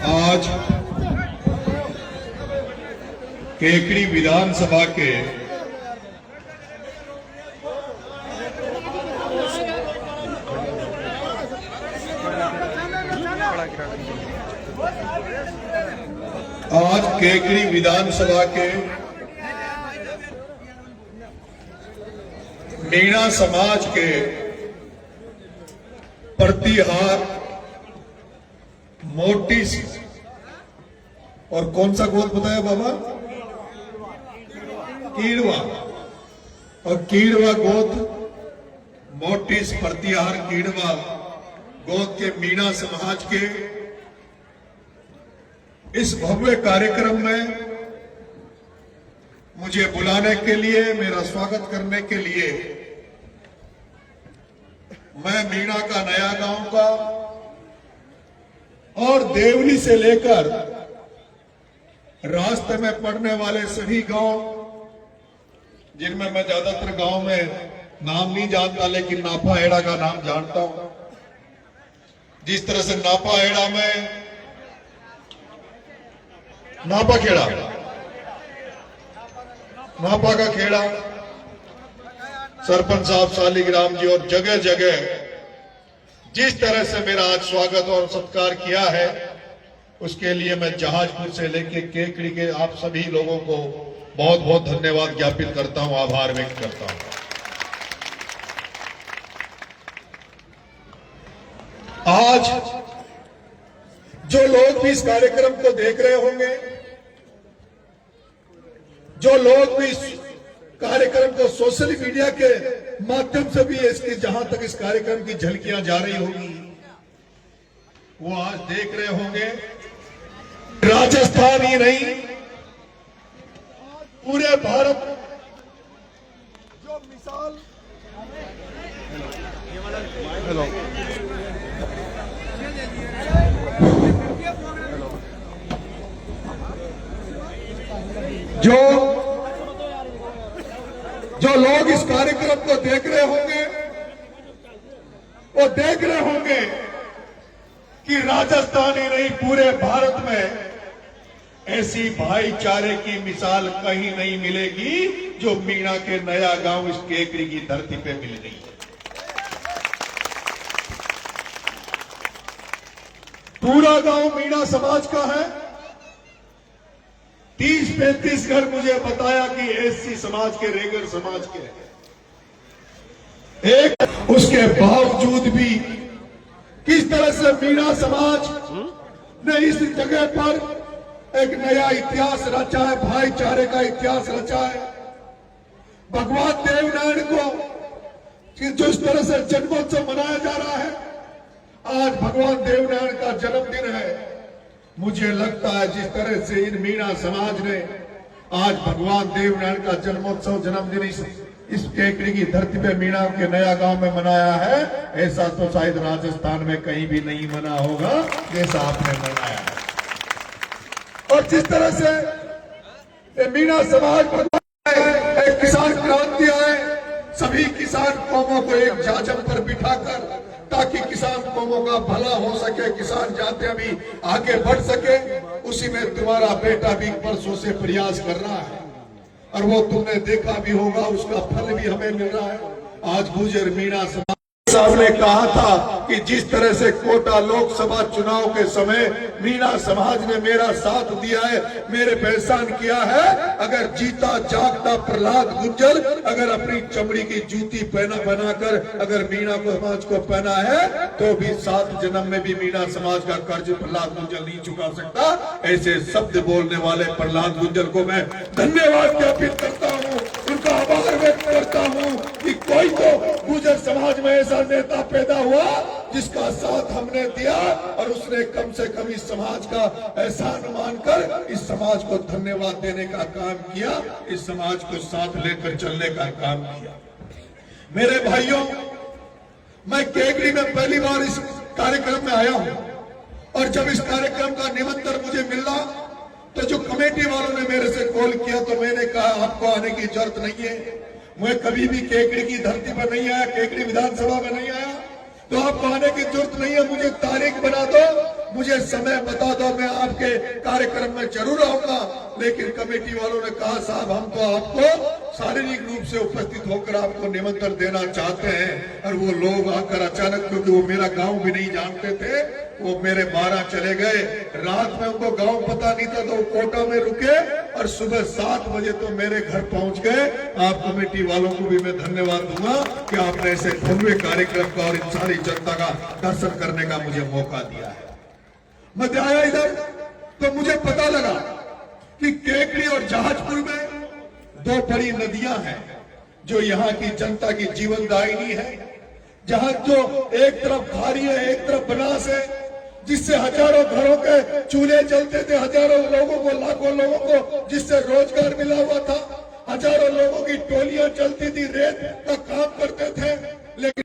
आज केकड़ी विधानसभा के मीणा समाज के प्रतिहार मोटी और कौन सा गोद बताया बाबा? कीड़वा। और कीड़वा गोद मोटिस प्रतिहार कीड़वा गोद के मीणा समाज के इस भव्य कार्यक्रम में मुझे बुलाने के लिए, मेरा स्वागत करने के लिए मैं मीणा का नया गांव का और देवली से लेकर रास्ते में पड़ने वाले सभी गांव, जिनमें मैं ज्यादातर गांव में नाम नहीं जानता लेकिन नापाहेड़ा का नाम जानता हूं। जिस तरह से नापाहेड़ा में नापाखेड़ा, नापा का खेड़ा, सरपंच साहब शालिग्राम जी और जगह जगह जिस तरह से मेरा आज स्वागत और सत्कार किया है, उसके लिए मैं जहाजपुर से लेके केकड़ी के आप सभी लोगों को बहुत बहुत धन्यवाद ज्ञापित करता हूं, आभार व्यक्त करता हूं। आज जो लोग भी इस कार्यक्रम को देख रहे होंगे, जो लोग भी इस कार्यक्रम को सोशल मीडिया के माध्यम से भी इसकी जहां तक इस कार्यक्रम की झलकियां जा रही होगी, वो आज देख रहे होंगे राजस्थान ही नहीं पूरे भारत जो मिसाल जो लोग इस कार्यक्रम को देख रहे होंगे, वो देख रहे होंगे कि राजस्थान ही नहीं पूरे भारत में ऐसी भाईचारे की मिसाल कहीं नहीं मिलेगी जो मीणा के नया गांव इस केकड़ी की धरती पे मिल रही है। पूरा गांव मीणा समाज का है। 30-35 घर मुझे बताया कि एससी समाज के, रेगर समाज के एक, उसके बावजूद भी किस तरह से मीणा समाज ने इस जगह पर एक नया इतिहास रचा है, भाईचारे का इतिहास रचा है। भगवान देवनारायण को जिस तरह से जन्मोत्सव मनाया जा रहा है, आज भगवान देवनारायण का जन्मदिन है। मुझे लगता है जिस तरह से इन मीणा समाज ने आज भगवान देवनारायण का जन्मोत्सव, जन्मदिन इस केकड़ी की धरती पे मीणा के नया गांव में मनाया है, ऐसा तो शायद राजस्थान में कहीं भी नहीं मना होगा जैसा आपने मनाया है। और जिस तरह से मीणा समाज एक किसान क्रांति आए, सभी किसान कौमों को एक जाजम पर बिठाकर, ताकि किसान कौमों का भला हो सके, किसान जातियां भी आगे बढ़ सके, उसी में तुम्हारा बेटा भी बरसों से प्रयास कर रहा है और वो तुमने देखा भी होगा, उसका फल भी हमें मिल रहा है। आज गुजर मीणा समाज साहब ने कहा था कि जिस तरह से कोटा लोकसभा चुनाव के समय मीणा समाज ने मेरा साथ दिया है, मेरे पहचान किया है, अगर जीता जागता प्रहलाद गुंजर अगर अपनी चमड़ी की जूती बनाकर अगर मीणा को समाज को पहना है, तो भी 7 जन्म में भी मीणा समाज का कर्ज प्रहलाद गुंजर नहीं चुका सकता। ऐसे शब्द बोलने वाले प्रहलाद गुंजर को मैं धन्यवाद ज्ञापित करता हूँ, उनका आभार व्यक्त करता हूँ कि कोई तो गुजर समाज में ऐसा नेता पैदा हुआ जिसका साथ हमने दिया और उसने कम से कम इस समाज का एहसान मानकर इस समाज को धन्यवाद देने का काम किया, इस समाज को साथ लेकर चलने का काम किया। मेरे भाइयों, मैं केकड़ी में पहली बार इस कार्यक्रम में आया हूं और जब इस कार्यक्रम का निमंत्रण मुझे मिला तो जो कमेटी वालों ने मेरे से कॉल किया तो मैंने कहा आपको आने की जरूरत नहीं है। मैं कभी भी केकड़ी की धरती पर नहीं आया, केकड़ी विधानसभा में नहीं आया, तो आपको आने की जरूरत नहीं है। मुझे तारीख बना दो, मुझे समय बता दो, मैं आपके कार्यक्रम में जरूर आऊंगा। लेकिन कमेटी वालों ने कहा साहब हम तो आपको शारीरिक रूप से उपस्थित होकर आपको निमंत्रण देना चाहते हैं। और वो लोग आकर अचानक, क्योंकि वो मेरा गांव भी नहीं जानते थे, वो मेरे 12 चले गए। रात में उनको गांव पता नहीं था तो वो कोटा में रुके और सुबह 7 बजे तो मेरे घर पहुंच गए। आप कमेटी वालों को भी मैं धन्यवाद दूंगा कि आपने ऐसे भव्य कार्यक्रम का और इन सारी जनता का दर्शन करने का मुझे मौका दिया है। मैं आया इधर तो मुझे पता लगा कि केकड़ी और जहाजपुर में 2 बड़ी नदियां हैं जो यहाँ की जनता की जीवनदायिनी है। जहां जो एक तरफ खारी है, एक तरफ बनास है, जिससे हजारों घरों के चूल्हे जलते थे, हजारों लोगों को, लाखों लोगों को जिससे रोजगार मिला हुआ था, हजारों लोगों की टोलियां चलती थी, रेत का काम करते थे। लेकिन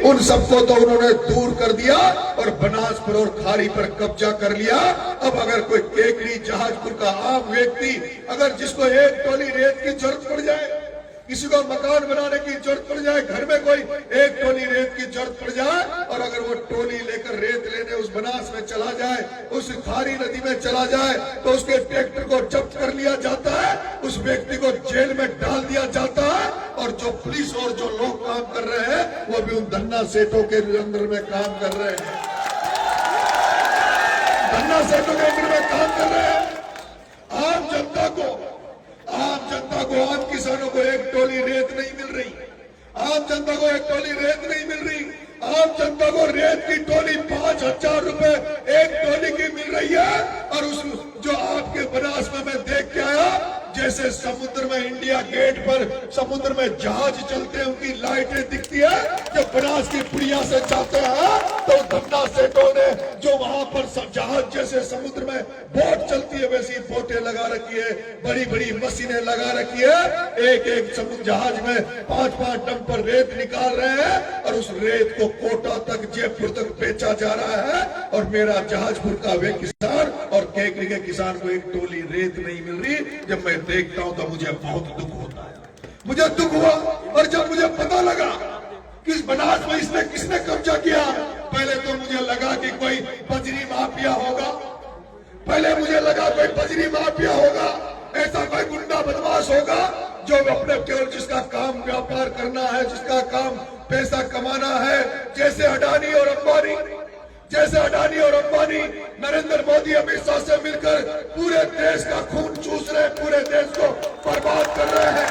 उन सबको तो उन्होंने दूर कर दिया और बनासपुर और खारी पर कब्जा कर लिया। अब अगर कोई केकड़ी जहाजपुर का आम व्यक्ति, अगर जिसको एक टोली रेत की जरूरत पड़ जाए, किसी को मकान बनाने की जरूरत पड़ जाए, घर में कोई एक टोली रेत की जरूरत पड़ जाए, और अगर वो टोली लेकर रेत लेने उस बनास में चला जाए, उस खारी नदी में चला जाए, तो उसके ट्रैक्टर को जब्त कर लिया जाता है, उस व्यक्ति को जेल में डाल दिया जाता है। और जो पुलिस और जो लोग काम कर रहे हैं वो भी उन धन्ना सेठों के अंदर में काम कर रहे हैं, धन्ना सेठों के अंदर में काम कर रहे हैं। आम जनता को, आम किसानों को एक टोली रेत नहीं मिल रही, आम जनता को एक टोली रेत नहीं मिल रही। आम जनता को रेत की टोली 5,000 रुपए एक टोली की मिल रही है। और उस जो आपके बनास में मैं देख के आया, जैसे समुद्र में इंडिया गेट पर समुद्र में जहाज चलते हैं, उनकी लाइटें दिखती है, जब बनास की पुड़िया से जाते हैं तो धन्ना सेठों ने जो वहां पर जहाज जैसे समुद्र में बोट चलती है वैसी बोटें लगा रखी है, बड़ी बड़ी मशीनें लगा रखी है। एक एक समुद्र जहाज में 5-5 डंपर रेत निकाल रहे हैं और उस रेत को कोटा तक, जयपुर तक बेचा जा रहा है। और मेरा जहाजपुर का वे किसान और केकड़ी के किसान को एक टोली रेत नहीं मिल रही। जब मैं देखता हूं तो मुझे बहुत दुख होता है, मुझे दुख हुआ। और जब मुझे पता लगा कि इस बनास में इसने किसने कब्जा किया, पहले तो मुझे लगा कि कोई बजरी माफिया होगा, पहले मुझे लगा कोई बजरी माफिया होगा, ऐसा कोई गुंडा बदमाश होगा जो अपने केवल जिसका काम व्यापार करना है, जिसका काम पैसा कमाना है। जैसे अडानी और अंबानी, जैसे अडानी और अंबानी नरेंद्र मोदी अमित शाह से मिलकर पूरे देश का खून चूस रहे, पूरे देश को बर्बाद कर रहे हैं,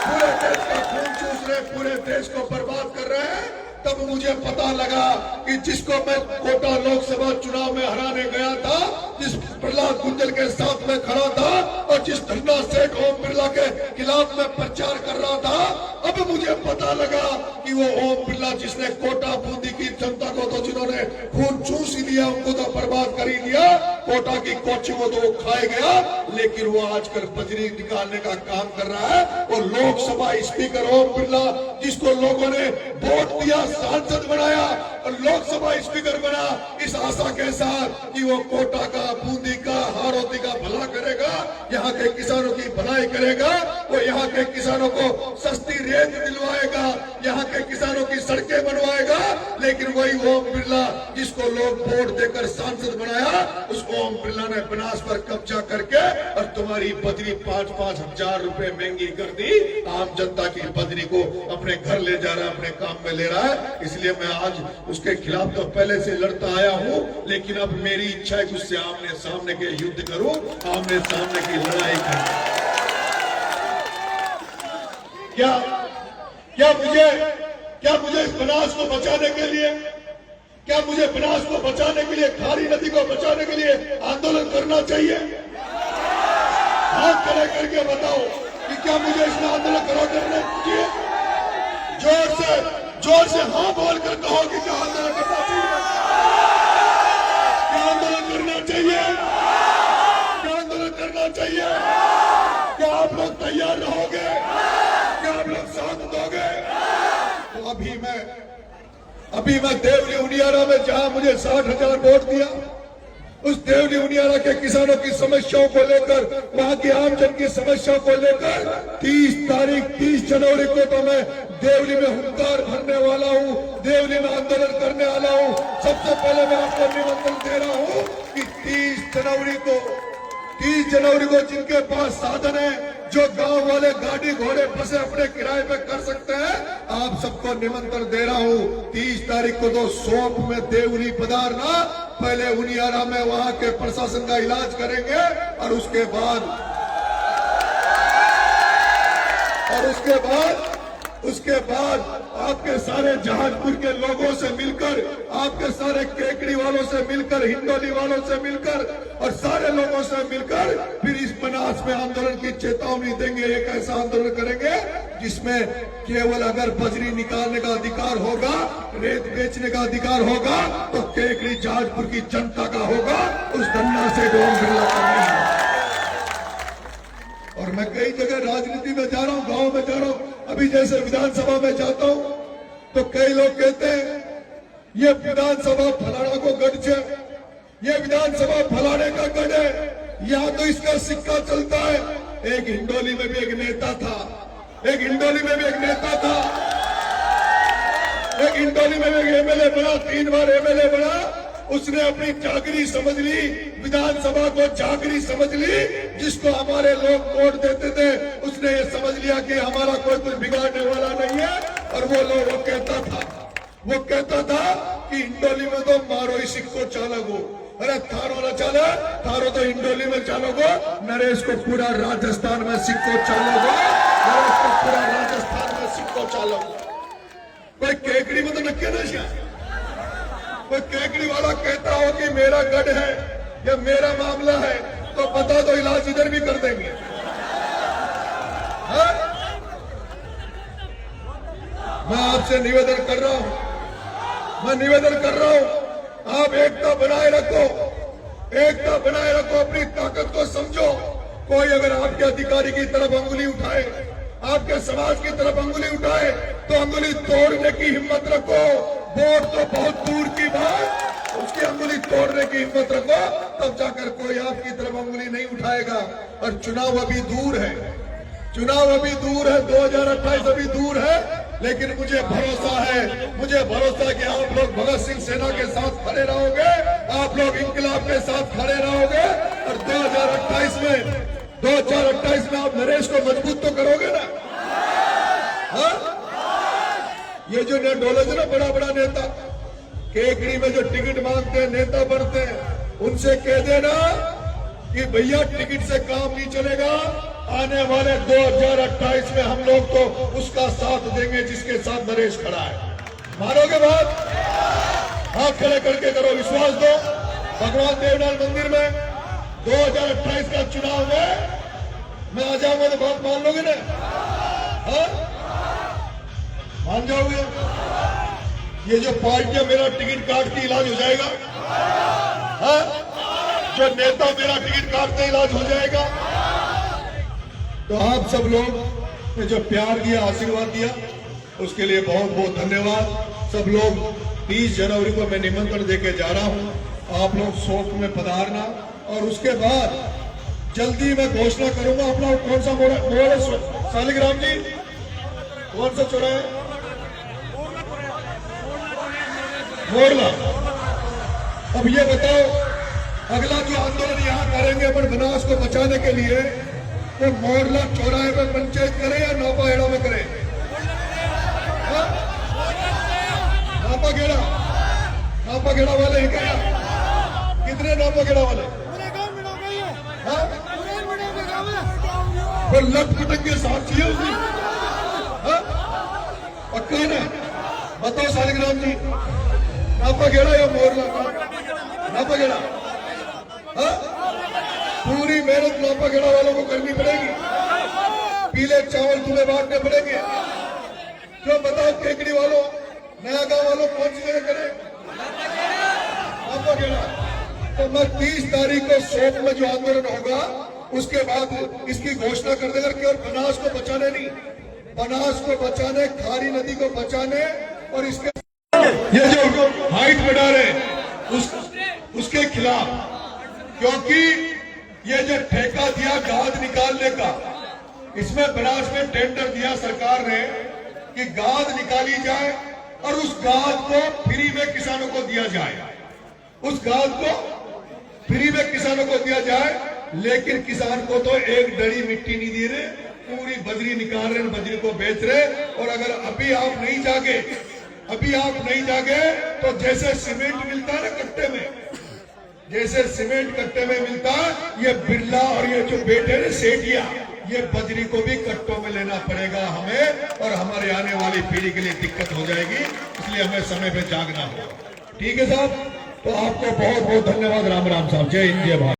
पूरे देश का खून चूस रहे, पूरे देश को बर्बाद कर रहे हैं। तब मुझे पता लगा कि जिसको मैं कोटा लोकसभा चुनाव में हराने गया था, जिस प्रहलाद गुंजल के साथ में खड़ा था और जिस धन्ना सेठ ओम बिरला के खिलाफ में प्रचार कर रहा था, अब मुझे पता लगा कि वो ओम बिरला जिसने कोटा बूंदी की जनता को तो जिन्होंने खून चूस ही लिया, उनको तो बर्बाद कर ही दिया, कोटा की कोची को तो वो खाए गया, लेकिन वो आजकल बजरी निकालने का काम कर रहा है। और लोकसभा स्पीकर ओम बिरला, जिसको लोगों ने वोट दिया, सांसद बनाया और लोकसभा स्पीकर बना, इस आशा के साथ कि वो कोटा का, बूंदी का, हाड़ौती का भला करेगा, यहाँ के किसानों की भलाई करेगा, वो यहाँ के किसानों को सस्ती रेत दिलवाएगा, यहाँ के किसानों की सड़कें बनवाएगा। लेकिन वही ओम बिरला जिसको लोग वोट देकर सांसद बनाया, उस ओम बिरला ने बनास पर कब्जा करके और तुम्हारी बजरी 5-5 हजार रुपए महंगी कर दी। आम जनता की बजरी को अपने घर ले जा रहा है, अपने काम में ले रहा है। इसलिए मैं आज उसके खिलाफ तो पहले से लड़ता आया हूं, लेकिन अब मेरी इच्छा है कि उससे आमने सामने के युद्ध करूं, आमने सामने की लड़ाई करूं। क्या मुझे इस बनास को बचाने के लिए, क्या मुझे बनास को बचाने के लिए, खारी नदी को बचाने के लिए आंदोलन करना चाहिए? हाथ खड़े करके बताओ कि क्या मुझे इसमें आंदोलन करना चाहिए? जोर से हाँ बोलकर कहो कि क्या आंदोलन करना चाहिए? क्या आंदोलन करना चाहिए? क्या आंदोलन करना चाहिए? क्या आप लोग तैयार रहोगे? क्या आप लोग साथ दोगे? तो अभी मैं देवली उनियारा में, जहां मुझे 60,000 वोट दिया, उस देवली उनियारा के किसानों की समस्याओं को लेकर, वहां की आमजन की समस्याओं को लेकर 30 जनवरी को तो मैं देवली में हुंकार भरने वाला हूं, देवली में आंदोलन करने वाला हूं। सबसे पहले मैं आपको निमंत्रण दे रहा हूं कि 30 जनवरी को जिनके पास साधन है, जो गांव वाले गाड़ी घोड़े बसे अपने किराए पे कर सकते हैं, आप सबको निमंत्रण दे रहा हूं। 30 तारीख को तो सोप में देवली पधारना, पहले उनियारा में वहां के प्रशासन का इलाज करेंगे और उसके बाद आपके सारे जहाजपुर के लोगों से मिलकर, आपके सारे केकड़ी वालों से मिलकर, हिंडोली वालों से मिलकर और सारे लोगों से मिलकर फिर इस बनास में आंदोलन की चेतावनी देंगे। एक ऐसा आंदोलन करेंगे जिसमें केवल अगर बजरी निकालने का अधिकार होगा, रेत बेचने का अधिकार होगा, तो केकड़ी जहाजपुर की जनता का होगा, उस धन्ना से ओम बिरला का नहीं है। और मैं कई जगह राजनीति में जा रहा हूं, गांव में जा रहा हूं, अभी जैसे विधानसभा में जाता हूं तो कई लोग कहते हैं ये विधानसभा फलाना को गढ़ है, ये विधानसभा फलाने का गढ़ है, यहां तो इसका सिक्का चलता है। एक हिंडोली में भी एक नेता था, एक हिंडोली में भी एक एमएलए बना, 3 बार एमएलए बना, उसने अपनी चाकरी समझ ली, विधानसभा को चाकरी समझ ली। जिसको हमारे लोग वोट देते थे उसने ये समझ लिया कि हमारा कोई कुछ बिगाड़ने वाला नहीं है। और वो कहता था कि हिंडोली में तो मारो ही सिक्को चालको, अरे थारो न चाले, थारो तो हिंडोली में चालोगो, नरेश को पूरा राजस्थान में सिक्को चालोगो, नरेश को पूरा राजस्थान में सिक्को चालोगो। कोई केकड़ी में तो नक्के नशा, कोई केकड़ी वाला कहता हो कि मेरा गढ़ है या मेरा मामला है, तो बता दो, इलाज इधर भी कर देंगे। हाँ? मैं आपसे निवेदन कर रहा हूं, आप एकता बनाए रखो, अपनी ताकत को समझो। कोई अगर आपके अधिकारी की तरफ अंगुली उठाए, आपके समाज की तरफ अंगुली उठाए, तो अंगुली तोड़ने की हिम्मत रखो। वोट तो बहुत दूर की बात, उसकी अंगुली तोड़ने की हिम्मत रखो, तब जाकर कोई आपकी तरफ अंगुली नहीं उठाएगा। और चुनाव अभी दूर है, 2028 अभी दूर है, लेकिन मुझे भरोसा है कि आप लोग भगत सिंह सेना के साथ खड़े रहोगे, आप लोग इंकलाब के साथ खड़े रहोगे और 2028 में आप नरेश को मजबूत तो करोगे ना। हाँ? ये जो डोलज ना बड़ा नेता, केकड़ी में जो टिकट मांगते हैं, नेता बनते हैं, उनसे कह देना कि भैया टिकट से काम नहीं चलेगा, आने वाले 2028 में हम लोग तो उसका साथ देंगे जिसके साथ नरेश खड़ा है। मानोगे बात? हाथ खड़े करके करो, विश्वास दो। भगवान देवनाल मंदिर में 2028 का चुनाव में मैं आ जाऊंगा तो बात मान लोगे ना? हाँ? मान जाओगे? ये जो पार्टियां मेरा टिकट काट के इलाज हो जाएगा, हाँ? जो नेता मेरा टिकट काटते इलाज हो जाएगा। तो आप सब लोग ने जो प्यार दिया, आशीर्वाद दिया, उसके लिए बहुत बहुत धन्यवाद। सब लोग 30 जनवरी को मैं निमंत्रण देके जा रहा हूं, आप लोग शोक में पधारना। और उसके बाद जल्दी मैं घोषणा करूंगा अपना कौन सा मोड़ है शालिग्राम जी, कौन सा चौराहा है? मोरला। अब ये बताओ, अगला जो आंदोलन यहाँ करेंगे अपन बनास को बचाने के लिए, तो मोरला चौराहे में पंचायत करें या नौपाखेड़ा में करें? नौपाखेड़ा वाले ही क्या? कितने नौपाखेड़ा वाले? वो लट पटक के साथ चाहिए उसकी, पक्का ना? बताओ शालिग्राम जी, नौपाखेड़ा या मोरला? नौपाखेड़ा। पूरी मेहनत नौपाखेड़ा वालों को करनी पड़ेगी, पीले चावल तुम्हें बांटने पड़ेंगे। क्यों बताओ केकड़ी वालों, नया गांव वालों, कौन सी जगह करें? नौपाखेड़ा। तो मैं 30 तारीख को शोक में जो आंदोलन होगा, उसके बाद इसकी घोषणा कर देगा कि और बनास को बचाने नहीं, बनास को बचाने, खारी नदी को बचाने, और इसके ये जो हाइट बढ़ा रहे उसके खिलाफ क्योंकि ये जो ठेका दिया गाद निकालने का, इसमें बनास में टेंडर दिया सरकार ने कि गाद निकाली जाए और उस गाद को फ्री में किसानों को दिया जाए, उस गाद को फ्री में किसानों को दिया जाए। लेकिन किसान को तो एक डड़ी मिट्टी नहीं दे रहे, पूरी बजरी निकाल रहे, बजरी को बेच रहे। और अगर अभी आप नहीं जागे तो जैसे सीमेंट मिलता है ना कट्टे में, जैसे सीमेंट कट्टे में मिलता है, ये बिरला और ये जो बेटे ने सेठिया, ये बजरी को भी कट्टों में लेना पड़ेगा हमें, और हमारे आने वाली पीढ़ी के लिए दिक्कत हो जाएगी। इसलिए हमें समय पे जागना होगा। ठीक है साहब, तो आपको बहुत बहुत धन्यवाद। राम राम साहब, जय हिंद जय भारत।